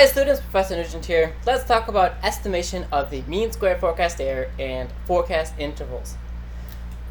Hi students, Professor Nugent here. Let's talk about estimation of the mean squared forecast error and forecast intervals.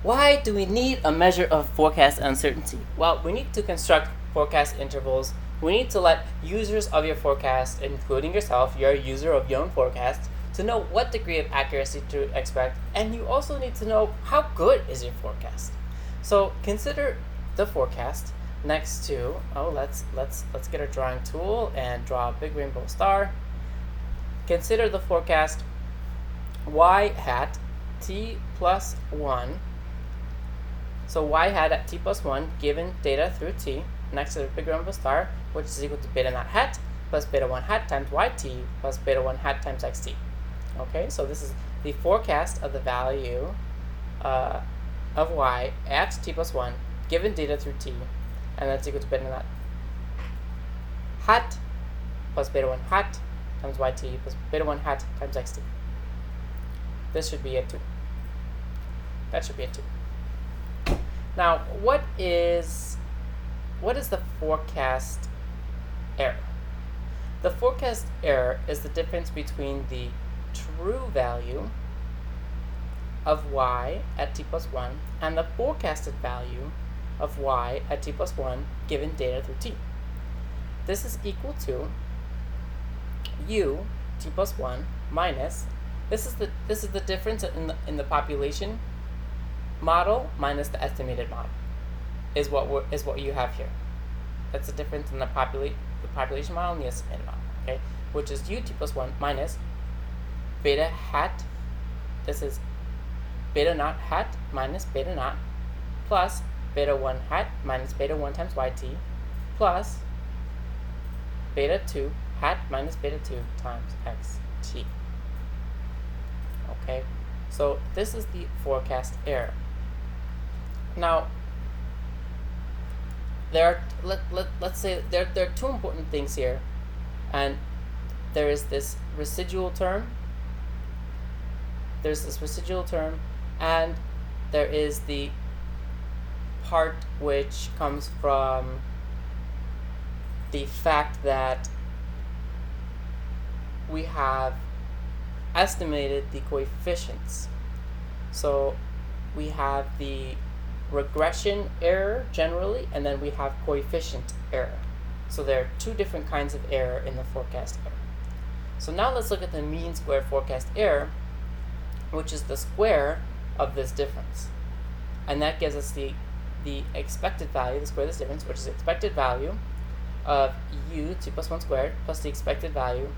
Why do we need a measure of forecast uncertainty? Well, we need to construct forecast intervals. We need to let users of your forecast, including yourself, you're a user of your own forecast, to know what degree of accuracy to expect, and you also need to know how good is your forecast. So consider the forecast next to, let's get a drawing tool and draw a big rainbow star. Consider the forecast y hat t plus 1. So y hat at t plus 1 given data through t next to the big rainbow star, which is equal to beta naught hat plus beta 1 hat times yt plus beta 1 hat times xt. Okay, so this is the forecast of the value of y at t plus 1 given data through t, and that's equal to beta naught hat plus beta 1 hat times yt plus beta 1 hat times xt. This should be a 2. That should be a 2. Now, what is the forecast error? The forecast error is the difference between the true value of y at t plus 1 and the forecasted value of y at t plus 1 given data through t. This is equal to u t plus 1 minus, this is the difference in the population model minus the estimated model is what you have here. That's the difference in the population model and the estimated model, okay? Which is u t plus 1 minus beta hat, this is beta naught hat minus beta naught plus beta 1 hat minus beta 1 times yt plus beta 2 hat minus beta 2 times xt. Okay, so this is the forecast error. Now, let's say there are two important things here, and there is this residual term. There's this residual term, and there is the part which comes from the fact that we have estimated the coefficients. So we have the regression error generally, and then we have coefficient error. So there are two different kinds of error in the forecast error. So now let's look at the mean squared forecast error, which is the square of this difference. And that gives us the expected value, the square of this difference, which is the expected value of u t plus 1 squared plus the expected value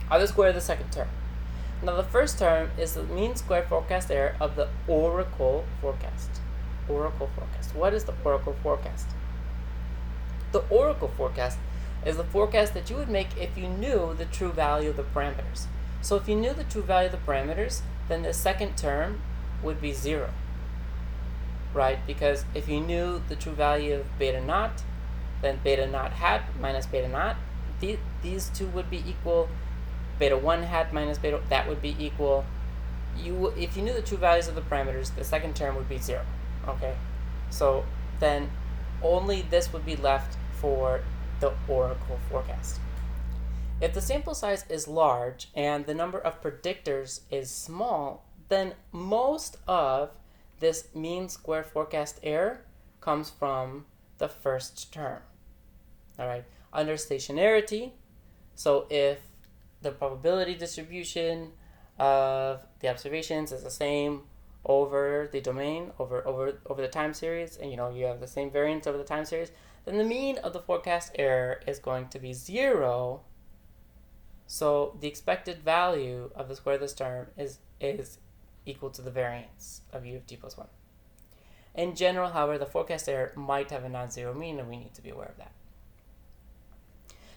of the square of the second term. Now the first term is the mean squared forecast error of the oracle forecast. Oracle forecast. What is the oracle forecast? The oracle forecast is the forecast that you would make if you knew the true value of the parameters. So if you knew the true value of the parameters, then the second term would be 0. Right? Because if you knew the true value of beta naught, then beta naught hat minus beta naught, these two would be equal. Beta 1 hat minus beta, that would be equal. If you knew the true values of the parameters, the second term would be 0. Okay? So then only this would be left for the oracle forecast. If the sample size is large and the number of predictors is small, then most of this mean squared forecast error comes from the first term. All right, under stationarity, so if the probability distribution of the observations is the same over the domain, over the time series, and you have the same variance over the time series, then the mean of the forecast error is going to be 0. So the expected value of the square of this term is equal to the variance of u of t plus 1. In general, however, the forecast error might have a non-zero mean, and we need to be aware of that.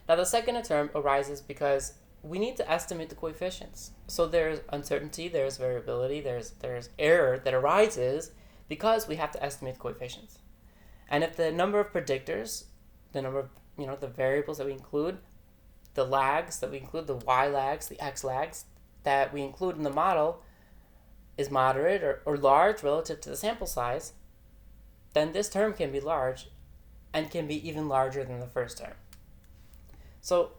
Now the second term arises because we need to estimate the coefficients. So there's uncertainty, there's variability, there's error that arises because we have to estimate coefficients. And if the number of predictors, the number of the variables that we include, the lags that we include, the y lags, the x lags that we include in the model is moderate or large relative to the sample size, then this term can be large and can be even larger than the first term. So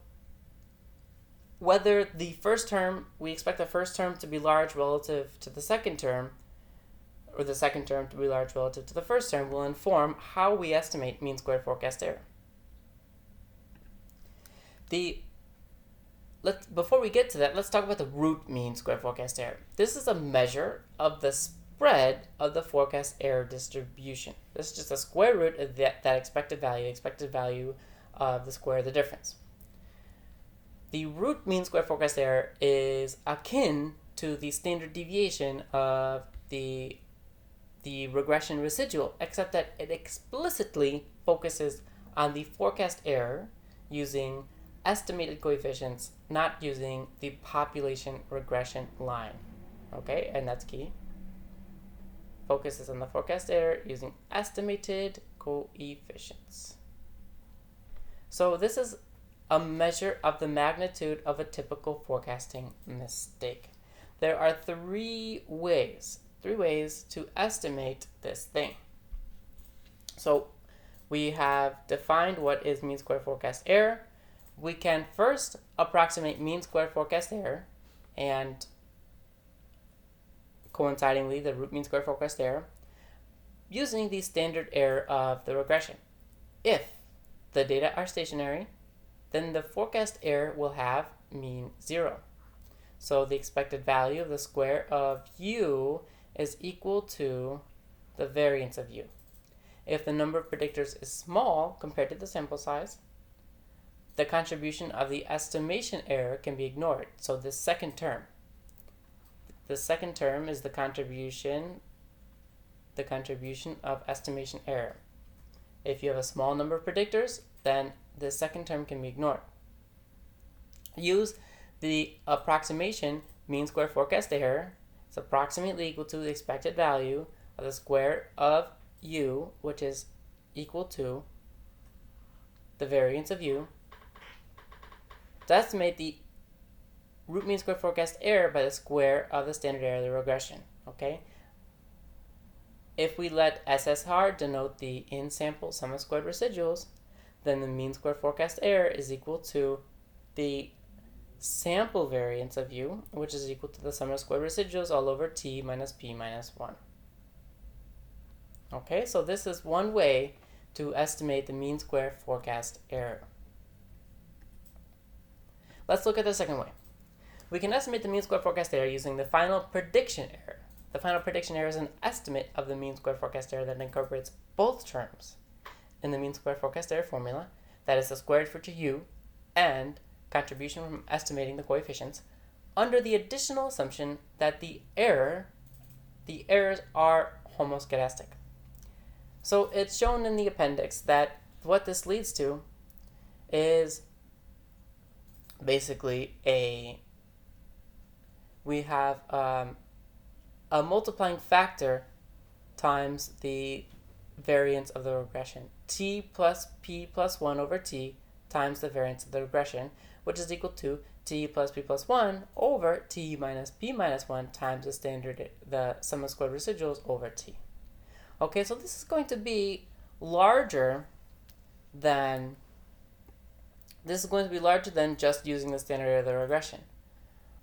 whether the first term, we expect the first term to be large relative to the second term, or the second term to be large relative to the first term, will inform how we estimate mean squared forecast error. Before we get to that, let's talk about the root mean squared forecast error. This is a measure of the spread of the forecast error distribution. This is just a square root of that expected value of the square of the difference. The root mean squared forecast error is akin to the standard deviation of the regression residual, except that it explicitly focuses on the forecast error using estimated coefficients, not using the population regression line. Okay, and that's key. Focuses on the forecast error using estimated coefficients. So this is a measure of the magnitude of a typical forecasting mistake. There are three ways to estimate this thing. So we have defined what is mean squared forecast error. We can first approximate mean squared forecast error, and coincidingly the root mean squared forecast error, using the standard error of the regression. If the data are stationary, then the forecast error will have mean 0. So the expected value of the square of u is equal to the variance of u. If the number of predictors is small compared to the sample size, the contribution of the estimation error can be ignored. So the second term is the contribution of estimation error. If you have a small number of predictors, then the second term can be ignored. Use the approximation mean squared forecast error. It's approximately equal to the expected value of the square of u, which is equal to the variance of u, to estimate the root mean squared forecast error by the square of the standard error of the regression. Okay. If we let SSR denote the in-sample sum of squared residuals, then the mean squared forecast error is equal to the sample variance of u, which is equal to the sum of squared residuals all over t minus p minus 1. Okay, so this is one way to estimate the mean squared forecast error. Let's look at the second way. We can estimate the mean squared forecast error using the final prediction error. The final prediction error is an estimate of the mean squared forecast error that incorporates both terms in the mean squared forecast error formula, that is the squared root of u and contribution from estimating the coefficients, under the additional assumption that the errors are homoscedastic. So it's shown in the appendix that what this leads to is basically we have a multiplying factor times the variance of the regression, t plus p plus 1 over t times the variance of the regression, which is equal to t plus p plus 1 over t minus p minus 1 times the sum of squared residuals over t. Okay, so this is going to be larger than just using the standard error of the regression,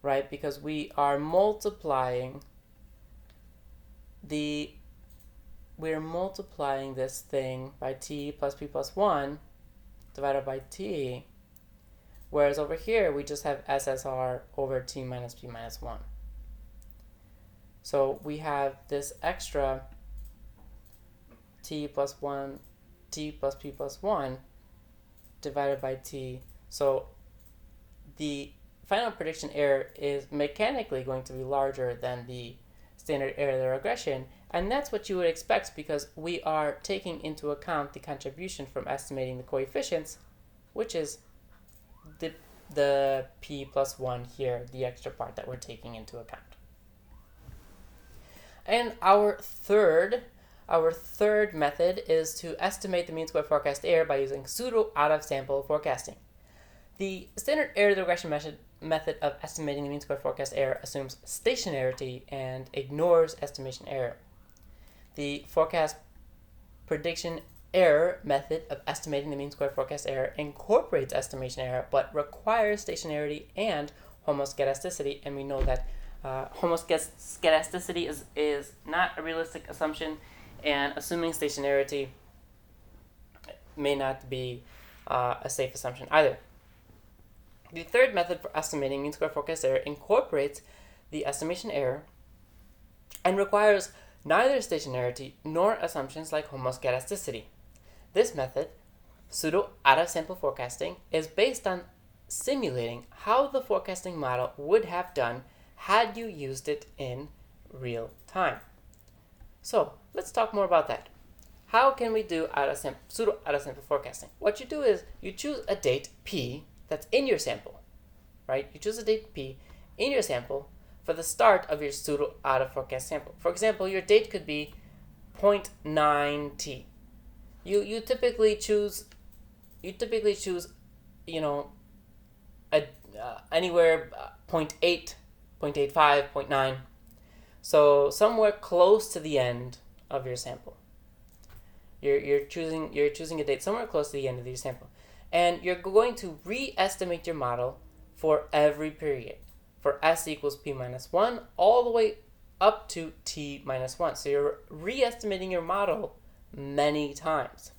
right? Because we are multiplying this thing by t plus p plus 1 divided by t, whereas over here we just have SSR over t minus p minus 1. So we have this extra t plus p plus 1 divided by t. So the final prediction error is mechanically going to be larger than the standard error of the regression, and that's what you would expect because we are taking into account the contribution from estimating the coefficients, which is the p plus 1 here, the extra part that we're taking into account. And our third method is to estimate the mean squared forecast error by using pseudo out-of-sample forecasting. The standard error of the regression method of estimating the mean squared forecast error assumes stationarity and ignores estimation error. The forecast prediction error method of estimating the mean square forecast error incorporates estimation error, but requires stationarity and homoscedasticity. And we know that homoscedasticity is not a realistic assumption, and assuming stationarity may not be a safe assumption either. The third method for estimating mean square forecast error incorporates the estimation error and requires neither stationarity nor assumptions like homoscedasticity. This method, pseudo out-of-sample forecasting, is based on simulating how the forecasting model would have done had you used it in real time. So let's talk more about that. How can we do pseudo out-of-sample forecasting? What you do is you choose a date P that's in your sample, right? You choose a date P in your sample for the start of your pseudo out-of-forecast sample. For example, your date could be 0.9t. You typically choose anywhere 0.8, 0.85, 0.9. So somewhere close to the end of your sample. You're choosing a date somewhere close to the end of your sample. And you're going to re-estimate your model for every period, for s equals p minus 1 all the way up to t minus 1. So you're re-estimating your model many times.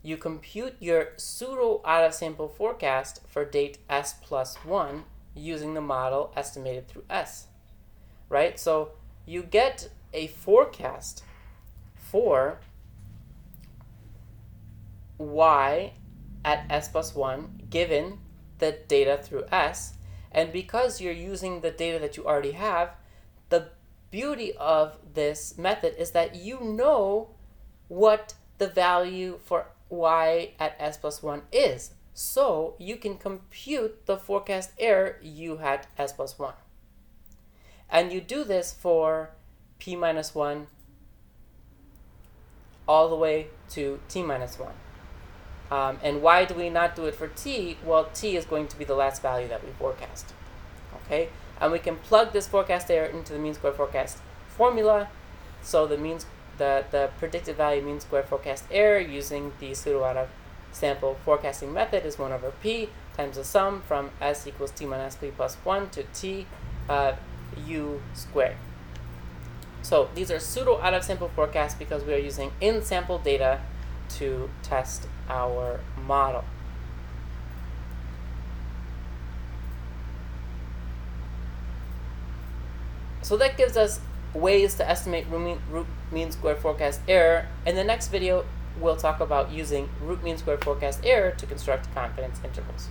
You compute your pseudo out-of-sample forecast for date s plus 1 using the model estimated through s, right? So you get a forecast for y at s plus 1 given the data through s, and because you're using the data that you already have, the beauty of this method is that you know what the value for y at s plus 1 is, so you can compute the forecast error you had s plus 1. And you do this for p minus 1 all the way to t minus 1. And why do we not do it for t? Well, t is going to be the last value that we forecast. Okay, and we can plug this forecast error into the mean square forecast formula. So the predicted value mean square forecast error using the pseudo out-of-sample forecasting method is 1 over p times the sum from s equals t minus p plus 1 to t u squared. So these are pseudo out-of-sample forecasts because we are using in-sample data to test our model. So that gives us ways to estimate root mean square forecast error. In the next video, we'll talk about using root mean square forecast error to construct confidence intervals.